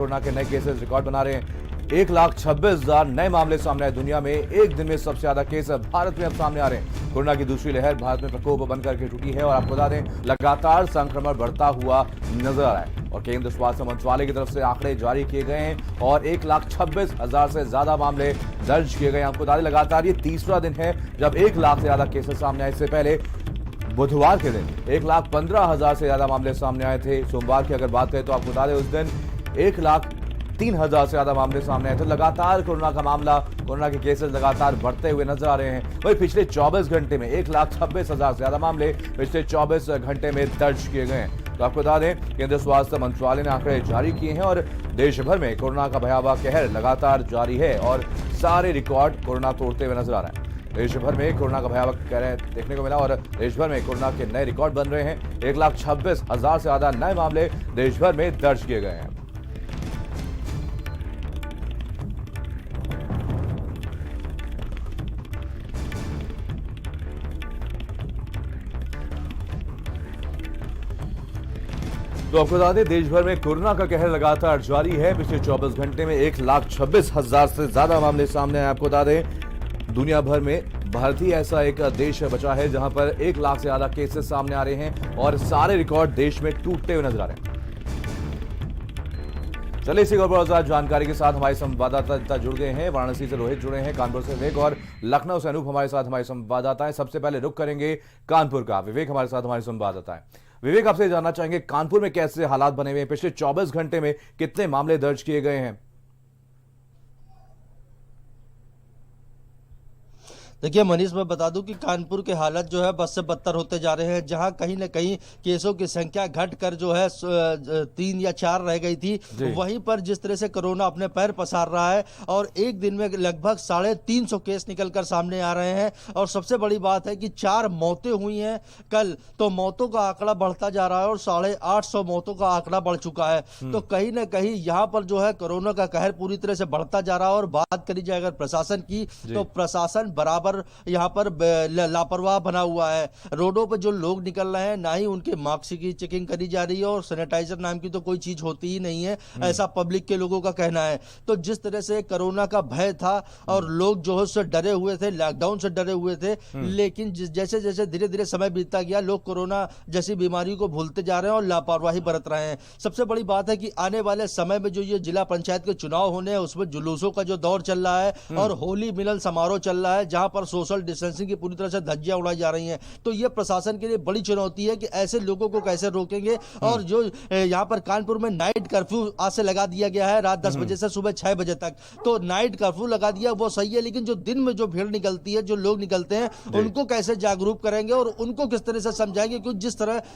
Corona के नए cases record बना रहे हैं। 1,26,000 नए मामले सामने आए। दुनिया में एक दिन में सबसे ज्यादा केस भारत में अब सामने आ रहे हैं। कोरोना की दूसरी लहर भारत में प्रकोप बनकर के टूटी है और आपको बता दें लगातार संक्रमण बढ़ता हुआ नजर आ रहा है और केंद्र स्वास्थ्य मंत्रालय की तरफ से आंकड़े जारी किए गए हैं और 1,26,000 से ज्यादा मामले दर्ज किए गए। आपको बता दें लगातार ये तीसरा दिन है जब 1 लाख से ज्यादा केसेस सामने आए। इससे पहले बुधवार के दिन 1,15,000 से ज्यादा मामले सामने आए थे। सोमवार की अगर बात करें तो आपको बता दें उस दिन 1,03,000 से ज्यादा मामले सामने आए थे। लगातार कोरोना के केसेस लगातार बढ़ते हुए नजर आ रहे हैं। वही पिछले 24 घंटे में 1,26,000 से ज्यादा मामले पिछले 24 घंटे में दर्ज किए गए हैं। तो आपको बता दें केंद्रीय स्वास्थ्य मंत्रालय ने आंकड़े जारी किए हैं और देश भर में कोरोना का भयावह कहर लगातार जारी है और सारे रिकॉर्ड कोरोना तोड़ते हुए नजर आ रहा है। देश भर में कोरोना का भयावह कहर देखने को मिला और देश भर में कोरोना के नए रिकॉर्ड बन रहे हैं। 1,26,000 से ज्यादा नए मामले देश भर में दर्ज किए गए हैं। तो आपको बता दें देश भर में कोरोना का कहर लगातार जारी है। पिछले 24 घंटे में 1,26,000 से ज्यादा मामले सामने आए। आपको बता दें दुनिया भर में भारत ही ऐसा एक देश बचा है जहां पर 1 लाख से ज्यादा केसेस सामने आ रहे हैं और सारे रिकॉर्ड देश में टूटते हुए नजर आ रहे हैं। चलिए इसी खबर जानकारी के साथ हमारे संवाददाता जुड़ गए हैं। वाराणसी से रोहित जुड़े हैं, कानपुर से विवेक और लखनऊ से अनूप हमारे साथ हमारे संवाददाता हैं। सबसे पहले रुख करेंगे कानपुर का। विवेक हमारे साथ हमारे संवाददाता है। विवेक आपसे जानना चाहेंगे कानपुर में कैसे हालात बने हुए हैं, पिछले 24 घंटे में कितने मामले दर्ज किए गए हैं? देखिए मनीष, मैं बता दूं कि कानपुर के हालत जो है बद से बदतर होते जा रहे हैं। जहां कहीं न कहीं केसों की संख्या घटकर जो है 3 या 4 रह गई थी, वहीं पर जिस तरह से कोरोना अपने पैर पसार रहा है और एक दिन में लगभग 350 केस निकलकर सामने आ रहे हैं। और सबसे बड़ी बात है कि 4 मौतें हुई हैं कल, तो मौतों का आंकड़ा बढ़ता जा रहा है और 850 मौतों का आंकड़ा बढ़ चुका है। तो कहीं ना कहीं यहाँ पर जो है कोरोना का कहर पूरी तरह से बढ़ता जा रहा है। और बात करी जाए अगर प्रशासन की, तो प्रशासन बराबर यहाँ पर लापरवाह बना हुआ है। रोडों पर जो लोग निकल रहे हैं ना ही उनके मास्क की चेकिंग करी जा रही है और सैनिटाइजर नाम की तो कोई चीज होती ही नहीं है, ऐसा पब्लिक के लोगों का कहना है। तो जिस तरह से कोरोना का भय था और लोग जो है उससे डरे हुए थे, लॉकडाउन से डरे हुए थे, लेकिन जैसे जैसे धीरे धीरे समय बीतता गया लोग कोरोना जैसी बीमारी को भूलते जा रहे हैं और लापरवाही बरत रहे हैं। सबसे बड़ी बात है कि आने वाले समय में जो ये जिला पंचायत के चुनाव होने हैं उसमें जुलूसों का जो दौर चल रहा है और होली मिलन समारोह चल रहा है जहां पर सोशल डिस्टेंसिंग की पूरी तरह से धज्जियां उड़ाई जा रही हैं। तो यह प्रशासन के लिए बड़ी चुनौती है कि ऐसे लोगों को कैसे रोकेंगे। और जो यहां पर कानपुर में नाइट कर्फ्यू आज से लगा दिया गया है, रात 10 बजे से सुबह 6 बजे तक। तो नाइट कर्फ्यू लगा दिया वो सही है, लेकिन जो दिन में जो भीड़ निकलती है, जो लोग निकलते हैं, उनको कैसे जागरूक करेंगे और उनको किस तरह से समझाएंगे? क्योंकि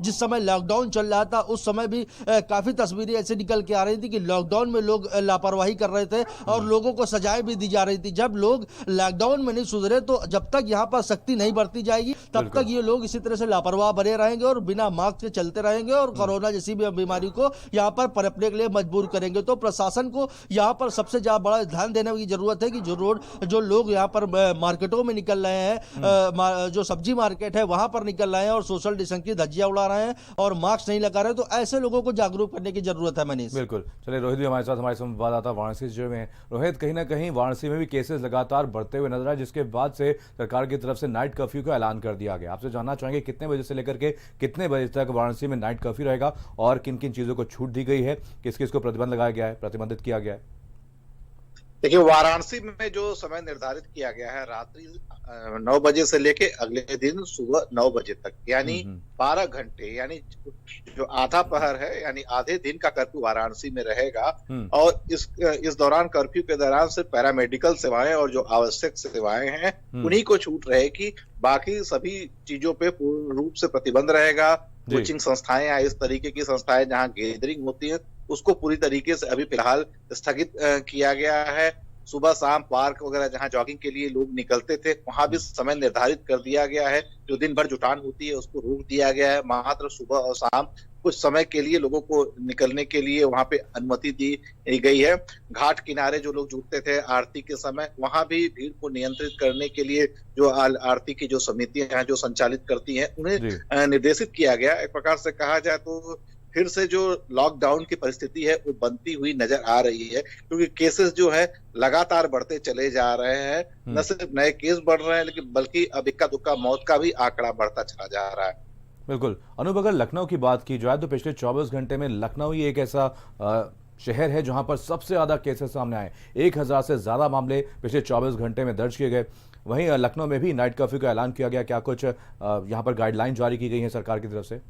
जिस समय लॉकडाउन चल रहा था उस समय भी काफी तस्वीरें ऐसे निकल के आ रही थी कि लॉकडाउन में लोग लापरवाही कर रहे थे और लोगों को सजाएं भी दी जा रही थी। जब लोग लॉकडाउन में नहीं सुधरे तो जब तक यहाँ पर सख्ती नहीं बरती जाएगी तब तक ये लोग इसी तरह से लापरवाह बने रहेंगे और बिना मास्क के चलते रहेंगे और कोरोना जैसी बीमारी को यहाँ पर पनपने के लिए मजबूर करेंगे। तो प्रशासन को यहाँ पर सबसे ज्यादा बड़ा ध्यान देने की जरूरत है कि जो लोग यहाँ पर मार्केटों में निकल रहे हैं, जो सब्जी मार्केट है वहां पर निकल रहे हैं और सोशल डिस्टेंसिंग की धज्जियां उड़ा रहे हैं और मास्क नहीं लगा रहे, तो ऐसे लोगों को जागरूक करने की जरूरत है। मनीष, बिल्कुल। चलिए रोहित भी हमारे साथ हमारे संवाददाता वाराणसी से जुड़े हैं। रोहित, कहीं ना कहीं वाराणसी में भी केसेस लगातार बढ़ते हुए नजर आए, जिसके बाद से सरकार की तरफ से नाइट कर्फ्यू का ऐलान कर दिया गया। आपसे जानना चाहेंगे कितने बजे से लेकर के कितने बजे तक वाराणसी में नाइट कर्फ्यू रहेगा और किन किन चीजों को छूट दी गई है, किस किस को प्रतिबंध लगाया गया है, प्रतिबंधित किया गया है? देखिए, वाराणसी में जो समय निर्धारित किया गया है रात्रि 9 बजे से लेके अगले दिन सुबह 9 बजे तक, यानी 12 घंटे, यानी जो आधा पहर है, यानी आधे दिन का कर्फ्यू वाराणसी में रहेगा। और इस दौरान कर्फ्यू के दौरान सिर्फ पैरामेडिकल सेवाएं और जो आवश्यक सेवाएं हैं उन्हीं को छूट रहेगी। बाकी सभी चीजों पे पूर्ण रूप से प्रतिबंध रहेगा। कोचिंग संस्थाएं या इस तरीके की संस्थाएं जहां गैदरिंग होती है उसको पूरी तरीके से अभी फिलहाल स्थगित किया गया है। सुबह शाम पार्क वगैरह जहां जॉगिंग के लिए लोग निकलते थे वहां भी समय निर्धारित कर दिया गया है। जो दिन भर जुटान होती है उसको रोक दिया गया है। मात्र सुबह और शाम कुछ समय के लिए लोगों को निकलने के लिए वहां पे अनुमति दी गई है। घाट किनारे जो लोग जुटते थे आरती के समय, वहां भी भीड़ को नियंत्रित करने के लिए जो आरती की जो समितियां हैं जो संचालित करती हैं उन्हें निर्देशित किया गया। एक प्रकार से कहा जाए तो फिर से जो लॉकडाउन की परिस्थिति है वो बनती हुई नजर आ रही है, क्योंकि केसेस जो है लगातार बढ़ते चले जा रहे हैं। न सिर्फ नए केस बढ़ रहे हैं, लेकिन बल्कि अब इक्का दुक्का मौत का भी आंकड़ा बढ़ता चला जा रहा है। बिल्कुल अनूप, अगर लखनऊ की बात की जाए तो पिछले 24 घंटे में लखनऊ ही एक ऐसा शहर है जहां पर सबसे ज्यादा केसेस सामने आए। 1000 से ज्यादा मामले पिछले 24 घंटे में दर्ज किए गए। वहीं लखनऊ में भी नाइट कर्फ्यू का ऐलान किया गया। क्या कुछ यहां पर गाइडलाइन जारी की गई है सरकार की तरफ से?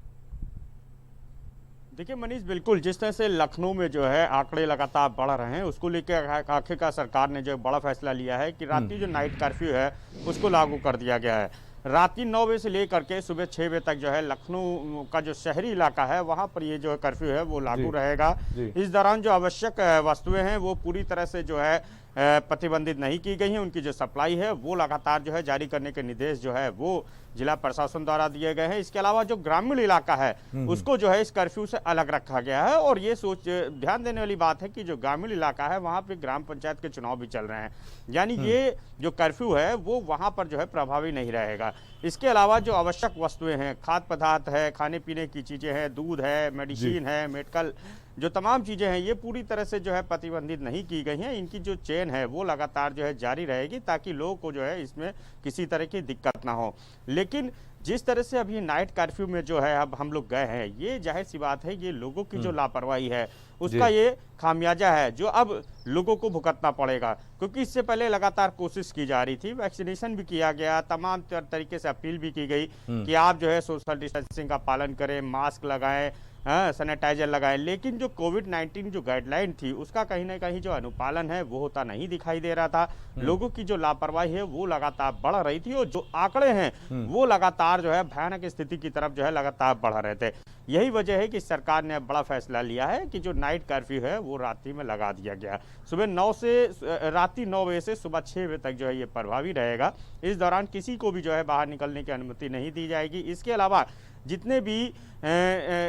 देखिए मनीष, बिल्कुल जिस तरह से लखनऊ में जो है आंकड़े लगातार बढ़ रहे हैं, उसको लेकर आखिरकार सरकार ने जो बड़ा फैसला लिया है कि रात्रि जो नाइट कर्फ्यू है उसको लागू कर दिया गया है। रात्रि 9 बजे से लेकर के सुबह 6 बजे तक जो है लखनऊ का जो शहरी इलाका है वहाँ पर ये जो कर्फ्यू है वो लागू रहेगा। इस दौरान जो आवश्यक वस्तुएं हैं वो पूरी तरह से जो है प्रतिबंधित नहीं की गई हैं। उनकी जो सप्लाई है वो लगातार जो है जारी करने के निर्देश जो है वो जिला प्रशासन द्वारा दिए गए हैं। इसके अलावा जो ग्रामीण इलाका है उसको जो है इस कर्फ्यू से अलग रखा गया है। और ये ध्यान देने वाली बात है कि जो ग्रामीण इलाका है वहाँ पे ग्राम पंचायत के चुनाव भी चल रहे हैं, यानी ये जो कर्फ्यू है वो वहाँ पर जो है प्रभावी नहीं रहेगा। इसके अलावा जो आवश्यक वस्तुएं हैं, खाद्य पदार्थ है, खाने पीने की चीज़ें हैं, दूध है, मेडिसिन है, मेडिकल जो तमाम चीज़ें हैं, ये पूरी तरह से जो है प्रतिबंधित नहीं की गई हैं। इनकी जो चेन है वो लगातार जो है जारी रहेगी ताकि लोगों को जो है इसमें किसी तरह की दिक्कत ना हो। लेकिन जिस तरह से अभी नाइट कर्फ्यू में जो है अब हम लोग गए हैं, ये जाहिर सी बात है ये लोगों की जो लापरवाही है उसका ये खामियाजा है जो अब लोगों को भुगतना पड़ेगा। क्योंकि इससे पहले लगातार कोशिश की जा रही थी, वैक्सीनेशन भी किया गया, तमाम तरीके से अपील भी की गई कि आप जो है सोशल डिस्टेंसिंग का पालन करें, मास्क लगाएं, सैनिटाइजर लगाएं। लेकिन जो कोविड-19 जो गाइडलाइन थी उसका कहीं ना कहीं जो अनुपालन है वो होता नहीं दिखाई दे रहा था। लोगों की जो लापरवाही है वो लगातार बढ़ रही थी और जो आंकड़े हैं वो लगातार जो है भयानक स्थिति की तरफ जो है लगातार बढ़ रहे थे। यही वजह है कि सरकार ने बड़ा फैसला लिया है कि जो नाइट कर्फ्यू है वो रात्रि में लगा दिया गया। सुबह 9 से रात्रि 9 बजे से सुबह 6 बजे तक जो है ये प्रभावी रहेगा। इस दौरान किसी को भी जो है बाहर निकलने की अनुमति नहीं दी जाएगी। इसके अलावा जितने भी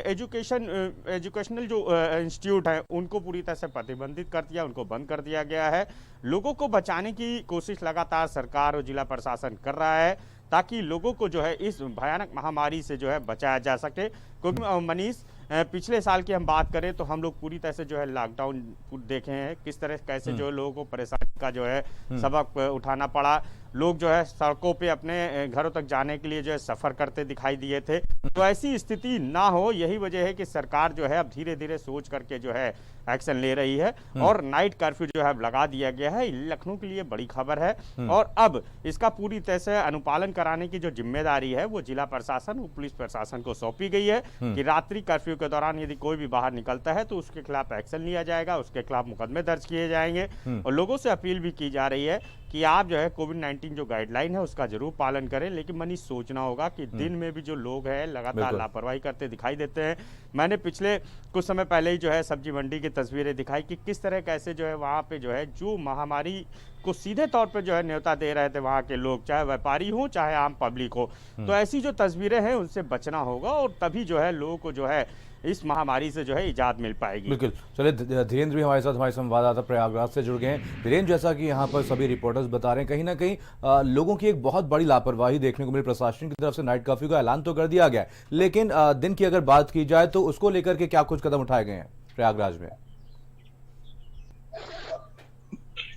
एजुकेशनल जो इंस्टीट्यूट हैं उनको पूरी तरह से प्रतिबंधित कर दिया, उनको बंद कर दिया गया है। लोगों को बचाने की कोशिश लगातार सरकार और जिला प्रशासन कर रहा है ताकि लोगों को जो है इस भयानक महामारी से जो है बचाया जा सके। क्योंकि मनीष, पिछले साल की हम बात करें तो हम लोग पूरी तरह से जो है लॉकडाउन देखे हैं, किस तरह कैसे जो लोगों को परेशानी का जो है सबक उठाना पड़ा। लोग जो है सड़कों पे अपने घरों तक जाने के लिए जो है सफर करते दिखाई दिए थे। तो ऐसी स्थिति ना हो, यही वजह है कि सरकार जो है अब धीरे धीरे सोच करके जो है एक्शन ले रही है और नाइट कर्फ्यू जो है अब लगा दिया गया है। लखनऊ के लिए बड़ी खबर है और अब इसका पूरी तरह से अनुपालन कराने की जो जिम्मेदारी है वो जिला प्रशासन और पुलिस प्रशासन को सौंपी गई है कि रात्रि कर्फ्यू के दौरान यदि कोई भी बाहर निकलता है तो उसके खिलाफ एक्शन लिया जाएगा, उसके खिलाफ मुकदमे दर्ज किए जाएंगे। और लोगों से अपील भी की जा रही है कि आप जो है कोविड-19 जो गाइडलाइन है उसका जरूर पालन करें। लेकिन मनीष, सोचना होगा कि दिन में भी जो लोग हैं लगातार लापरवाही करते दिखाई देते हैं। मैंने पिछले कुछ समय पहले ही जो है सब्जी मंडी की तस्वीरें दिखाई कि किस तरह कैसे जो है वहाँ पे जो है जो महामारी को सीधे तौर पे जो है न्योता दे रहे थे वहाँ के लोग, चाहे व्यापारी हो चाहे आम पब्लिक हो। तो ऐसी जो तस्वीरें हैं उनसे बचना होगा और तभी जो है लोगों को जो है इस महामारी से जो है इजाद मिल पाएगी। बिल्कुल। चलिए, धीरेन्द्र भी हमारे साथ, हमारे संवाददाता प्रयागराज से जुड़ गए हैं। धीरेन्द्र, जैसा कि यहाँ पर सभी रिपोर्टर्स बता रहे हैं, कहीं ना कहीं लोगों की एक बहुत बड़ी लापरवाही देखने को मिली। प्रशासन की तरफ से नाइट कर्फ्यू का ऐलान तो कर दिया गया है, लेकिन दिन की अगर बात की जाए तो उसको लेकर के क्या कुछ कदम उठाए गए हैं प्रयागराज में?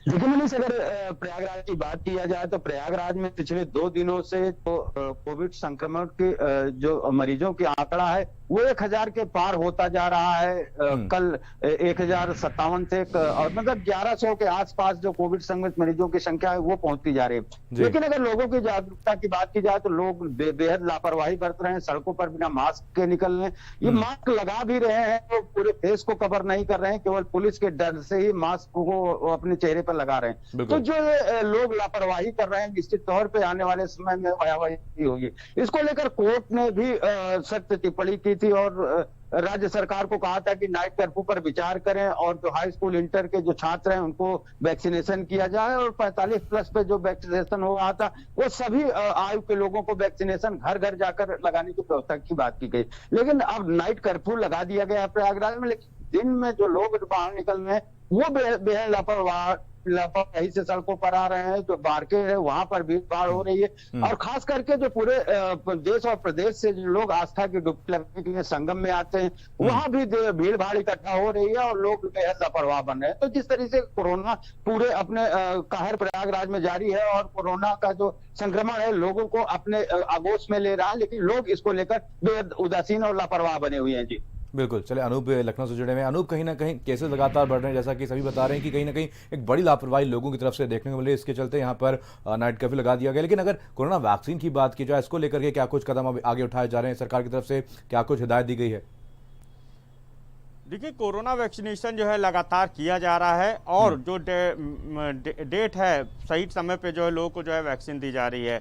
देखिए मनीष, अगर प्रयागराज की बात किया जाए तो प्रयागराज में पिछले 2 दिनों से तो कोविड संक्रमण के जो मरीजों की आंकड़ा है वो 1000 के पार होता जा रहा है। कल 1057 थे और मतलब 1100 के आसपास जो कोविड संक्रमित मरीजों की संख्या है वो पहुंचती जा रही है। लेकिन अगर लोगों की जागरूकता की बात की जाए तो लोग बेहद लापरवाही बरत रहे हैं, सड़कों पर बिना मास्क के निकल रहे हैं। ये मास्क लगा भी रहे हैं तो पूरे फेस को कवर नहीं कर रहे हैं, केवल पुलिस के डर से ही मास्क को अपने चेहरे पर लगा रहे हैं। तो जो ये लोग लापरवाही कर रहे हैं निश्चित तौर पे आने वाले समय में भयावही होगी। इसको लेकर कोर्ट ने भी सख्त टिप्पणी की थी और राज्य सरकार को कहा था कि नाइट कर्फ्यू पर विचार करें और जो हाई स्कूल इंटर के जो छात्र हैं उनको वैक्सीनेशन किया जाए और 45 प्लस पे जो वैक्सीनेशन हो रहा था वो सभी आयु के लोगों को वैक्सीनेशन घर घर जाकर लगाने की व्यवस्था की बात की गई। लेकिन अब नाइट कर्फ्यू लगा दिया गया है प्रयागराज में, लेकिन दिन में जो लोग बाहर निकल रहे हैं वो बेहद लापरवाह लापरवाही से सड़कों पर आ रहे हैं, जो मार्केट है वहां पर भीड़ भाड़ हो रही है। और खास करके जो पूरे देश और प्रदेश से जो लोग आस्था की डुबकी लगने के लिए संगम में आते हैं, वहां भी भीड़ भाड़ इकट्ठा हो रही है और लोग बेहद लापरवाह बन रहे हैं। तो जिस तरीके से कोरोना पूरे अपने कहर प्रयागराज में जारी है और कोरोना का जो संक्रमण है लोगों को अपने आगोश में ले रहा है, लेकिन लोग इसको लेकर बेहद उदासीन और लापरवाह बने हुए हैं। जी बिल्कुल। चले, अनूप लखनऊ से जुड़े हुए हैं। अनूप, कहीं ना कहीं केसेस लगातार बढ़ रहे हैं, जैसा कि सभी बता रहे हैं कि कहीं ना कहीं एक बड़ी लापरवाही लोगों की तरफ से देखने को मिली, इसके चलते यहाँ पर नाइट कर्फ्यू लगा दिया गया। लेकिन अगर कोरोना वैक्सीन की बात की जाए, इसको लेकर के क्या कुछ कदम अब आगे उठाए जा रहे हैं, सरकार की तरफ से क्या कुछ हिदायत दी गई है? देखिए, कोरोना वैक्सीनेशन जो है लगातार किया जा रहा है और जो डेट है सही समय पे जो है लोगों को जो है वैक्सीन दी जा रही है।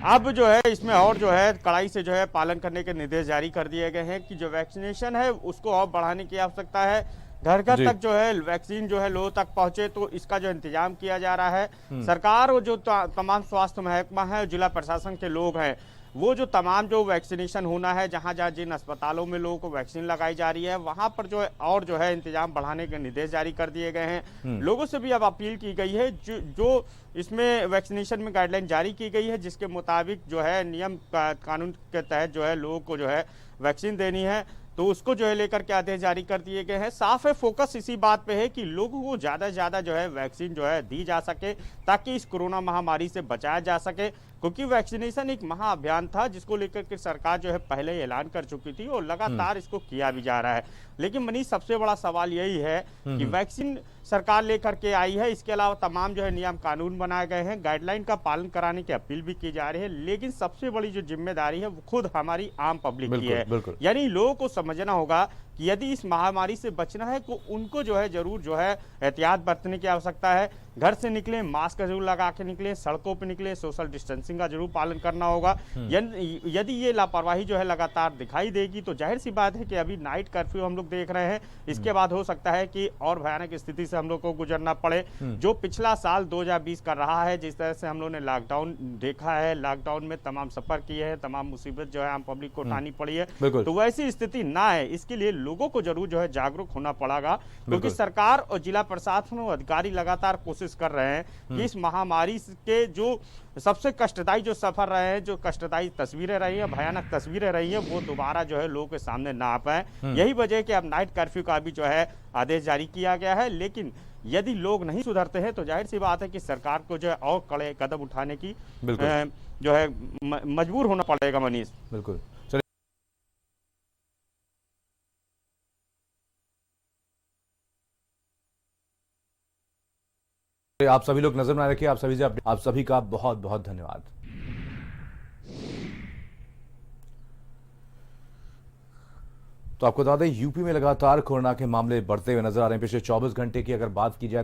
अब जो है इसमें और जो है कड़ाई से जो है पालन करने के निर्देश जारी कर दिए गए हैं कि जो वैक्सीनेशन है उसको और बढ़ाने की आवश्यकता है। घर घर तक जो है वैक्सीन जो है लोगों तक पहुंचे, तो इसका जो इंतजाम किया जा रहा है। सरकार और जो तमाम स्वास्थ्य महकमा है, जिला प्रशासन के लोग हैं, वो जो तमाम जो वैक्सीनेशन होना है, जहां जहां जिन अस्पतालों में लोगों को वैक्सीन लगाई जा रही है, वहां पर जो है और जो है इंतजाम बढ़ाने के निर्देश जारी कर दिए गए हैं। लोगों से भी अब अपील की गई है जो इसमें वैक्सीनेशन में गाइडलाइन जारी की गई है, जिसके मुताबिक जो है नियम कानून के तहत जो है लोगों को जो है वैक्सीन देनी है, तो उसको जो है लेकर के आदेश जारी कर दिए गए हैं। साफ है, फोकस इसी बात पे है कि लोगों को ज़्यादा से ज़्यादा जो है वैक्सीन जो है दी जा सके, ताकि इस कोरोना महामारी से बचाया जा सके। क्योंकि वैक्सीनेशन एक महाअभियान था जिसको लेकर के सरकार जो है पहले ही ऐलान कर चुकी थी और लगातार इसको किया भी जा रहा है। लेकिन मनीष, सबसे बड़ा सवाल यही है कि वैक्सीन सरकार लेकर के आई है, इसके अलावा तमाम जो है नियम कानून बनाए गए हैं, गाइडलाइन का पालन कराने की अपील भी की जा रही है, लेकिन सबसे बड़ी जो जिम्मेदारी है वो खुद हमारी आम पब्लिक की है। यानी लोगों को समझना होगा कि यदि इस महामारी से बचना है तो उनको जो है जरूर जो है एहतियात बरतने की आवश्यकता है। घर से निकलें, मास्क जरूर लगा के निकलें, सड़कों पर निकलें, सोशल डिस्टेंसिंग का जरूर पालन करना होगा। यदि ये लापरवाही जो है लगातार दिखाई देगी तो जाहिर सी बात है कि अभी नाइट कर्फ्यू हम लोग देख रहे हैं, इसके बाद हो सकता है कि और भयानक स्थिति से हम लोग को गुजरना पड़े। जो पिछला साल 2020 का रहा है, जिस तरह से हम लोग ने लॉकडाउन देखा है, लॉकडाउन में तमाम सफर किए हैं, तमाम मुसीबत जो है आम पब्लिक को उठानी पड़ी है, तो वैसी स्थिति ना है, इसके लिए लोगों को जरूर जो है जागरूक होना पड़ेगा। क्योंकि सरकार और जिला प्रशासन और अधिकारी लगातार कोशिश कर रहे हैं कि इस महामारी के जो सबसे कष्टदायी जो सफर रहे हैं, जो कष्टदायी तस्वीरें रही हैं, भयानक तस्वीरें रही हैं, वो दोबारा जो है लोगों के सामने ना आ पाए। यही वजह है कि अब नाइट कर्फ्यू का भी जो है आदेश जारी किया गया है। लेकिन यदि लोग नहीं सुधरते हैं तो जाहिर सी बात है कि सरकार को जो है और कड़े कदम उठाने की जो है मजबूर होना पड़ेगा। मनीष, बिल्कुल। आप सभी लोग नजर बनाए रखिए। आप सभी का बहुत बहुत धन्यवाद। तो आपको बता दें, यूपी में लगातार कोरोना के मामले बढ़ते हुए नजर आ रहे हैं। पिछले 24 घंटे की अगर बात की जाए